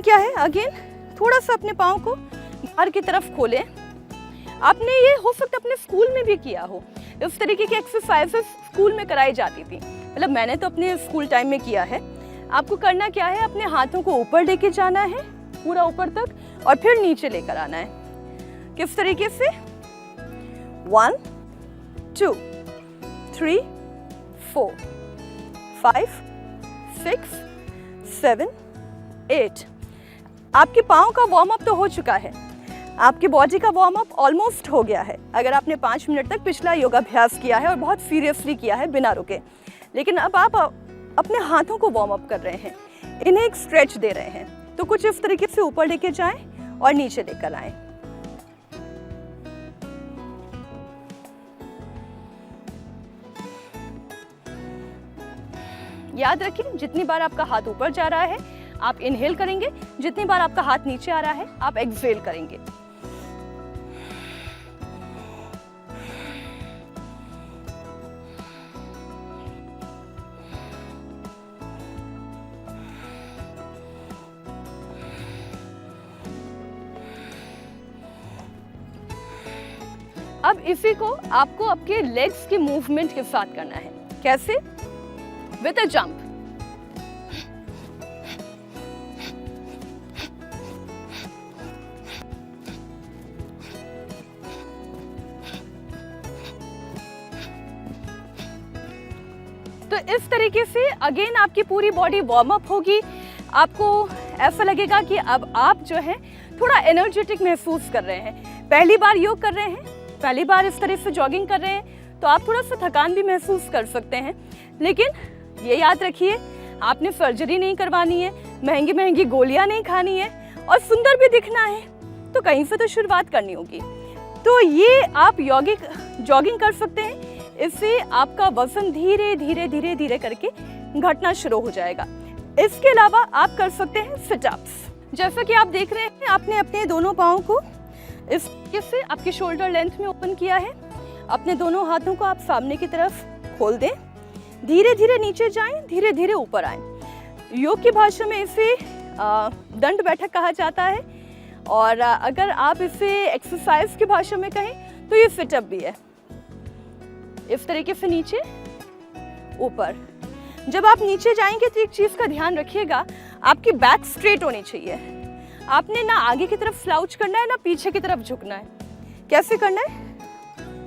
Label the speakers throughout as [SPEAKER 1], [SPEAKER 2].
[SPEAKER 1] क्या है, अगेन थोड़ा सा अपने पाँव को बाहर की तरफ खोलें। आपने ये हो सकता अपने स्कूल में भी किया हो, इस तरीके की एक्सरसाइजेस स्कूल में कराई जाती थी, मतलब मैंने तो अपने स्कूल टाइम में किया है। आपको करना क्या है, अपने हाथों को ऊपर लेके जाना है पूरा ऊपर तक और फिर नीचे लेकर आना है। किस तरीके से, 1 2 3 4 5 6 7 8। आपके पाँव का वार्म अप तो हो चुका है, आपकी बॉडी का वार्म अप ऑलमोस्ट हो गया है अगर आपने 5 मिनट तक पिछला योगाभ्यास किया है और बहुत सीरियसली किया है बिना रुके। लेकिन अब आप अपने हाथों को वार्म अप कर रहे हैं, इन्हें एक स्ट्रेच दे रहे हैं। तो कुछ इस तरीके से ऊपर लेके जाएं और नीचे लेकर आएं। याद रखिए, जितनी बार आपका हाथ ऊपर जा रहा है आप इनहेल करेंगे, जितनी बार आपका हाथ नीचे आ रहा है आप एक्सहेल करेंगे। अब इसी को आपको आपके लेग्स की मूवमेंट के साथ करना है। कैसे, विद अ जंप। तो इस तरीके से अगेन आपकी पूरी बॉडी वार्म अप होगी। आपको ऐसा लगेगा कि अब आप जो है थोड़ा एनर्जेटिक महसूस कर रहे हैं। पहली बार योग कर रहे हैं, पहली बार इस तरह से जॉगिंग कर रहे हैं तो आप थोड़ा सा थकान भी महसूस कर सकते हैं। लेकिन ये याद रखिए, आपने सर्जरी नहीं करवानी है, महंगी महंगी गोलियां नहीं खानी है और सुंदर भी दिखना है, तो कहीं से तो शुरुआत करनी होगी। तो ये आप जॉगिंग कर सकते हैं, इससे आपका वजन धीरे धीरे धीरे धीरे करके घटना शुरू हो जाएगा। इसके अलावा आप कर सकते हैं सिटअप्स। जैसा कि आप देख रहे हैं, आपने अपने दोनों पाँव को इस तरीके से आपके शोल्डर लेंथ में ओपन किया है। अपने दोनों हाथों को आप सामने की तरफ खोल दें, धीरे धीरे नीचे जाएं, धीरे धीरे ऊपर आएं। योग की भाषा में इसे दंड बैठक कहा जाता है और अगर आप इसे एक्सरसाइज की भाषा में कहें तो ये सिटअप भी है। इस तरीके से नीचे ऊपर। जब आप नीचे जाएंगे तो एक चीज का ध्यान रखिएगा, आपकी बैक स्ट्रेट होनी चाहिए। आपने ना आगे की तरफ स्लाउच करना है ना पीछे की तरफ झुकना है। कैसे करना है,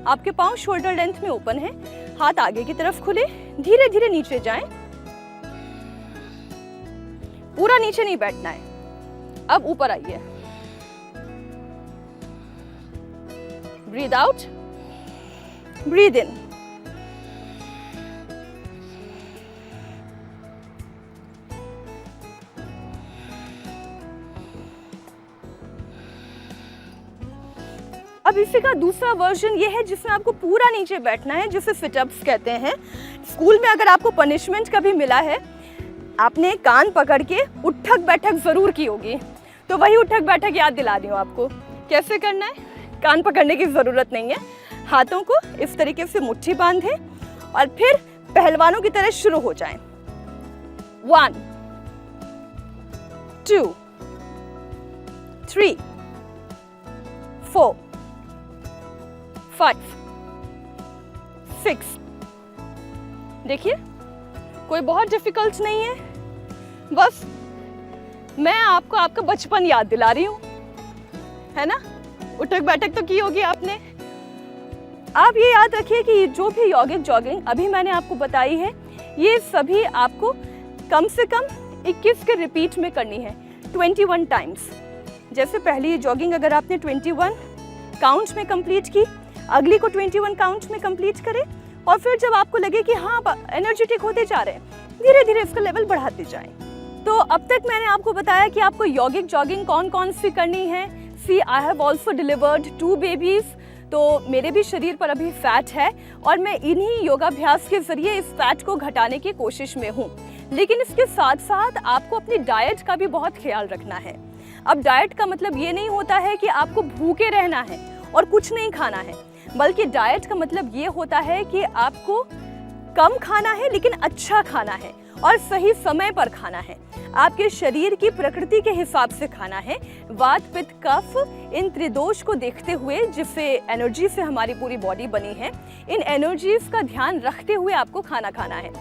[SPEAKER 1] आपके पाँव शोल्डर लेंथ में ओपन है, हाथ आगे की तरफ खुले, धीरे धीरे नीचे जाएं, पूरा नीचे नहीं बैठना है। अब ऊपर आइए, ब्रीद आउट, ब्रीद इन। अब इसी का दूसरा वर्जन ये है जिसमें आपको पूरा नीचे बैठना है, जिसे सिटअप्स कहते हैं। स्कूल में अगर आपको पनिशमेंट कभी मिला है, आपने कान पकड़ के उठक बैठक जरूर की होगी, तो वही उठक बैठक याद दिला रही हूँ आपको। कैसे करना है, कान पकड़ने की जरूरत नहीं है, हाथों को इस तरीके से मुट्ठी बांधे और फिर पहलवानों की तरह शुरू हो जाएं। 1 2 3 4 5 6। देखिए, कोई बहुत डिफिकल्ट नहीं है, बस मैं आपको आपका बचपन याद दिला रही हूँ, है ना। उठक बैठक तो की होगी आपने। आप ये याद रखिए कि जो भी यौगिक जॉगिंग अभी मैंने आपको बताई है, ये सभी आपको कम से कम 21 के रिपीट में करनी है, 21 टाइम्स। जैसे पहली जॉगिंग अगर आपने 21 काउंट में कंप्लीट की, अगली को 21 काउंट में कंप्लीट करें और फिर जब आपको लगे कि हाँ एनर्जेटिक होते जा रहे हैं, धीरे धीरे इसका लेवल बढ़ाते जाएं। तो अब तक मैंने आपको बताया कि आपको यौगिक जॉगिंग कौन कौन सी करनी है। See I have also delivered 2 babies, तो मेरे भी शरीर पर अभी फैट है और मैं इन्हीं योगाभ्यास के जरिए इस फैट को घटाने की कोशिश में हूँ। लेकिन इसके साथ साथ आपको अपनी डाइट का भी बहुत ख्याल रखना है। अब डाइट का मतलब ये नहीं होता है कि आपको भूखे रहना है और कुछ नहीं खाना है, बल्कि डाइट का मतलब ये होता है कि आपको कम खाना है लेकिन अच्छा खाना है और सही समय पर खाना है। आपके शरीर की प्रकृति के हिसाब से खाना है। वात, पित्त, कफ, इन त्रिदोष को देखते हुए, जिससे एनर्जी से हमारी पूरी बॉडी बनी है, इन एनर्जीज का ध्यान रखते हुए आपको खाना खाना है।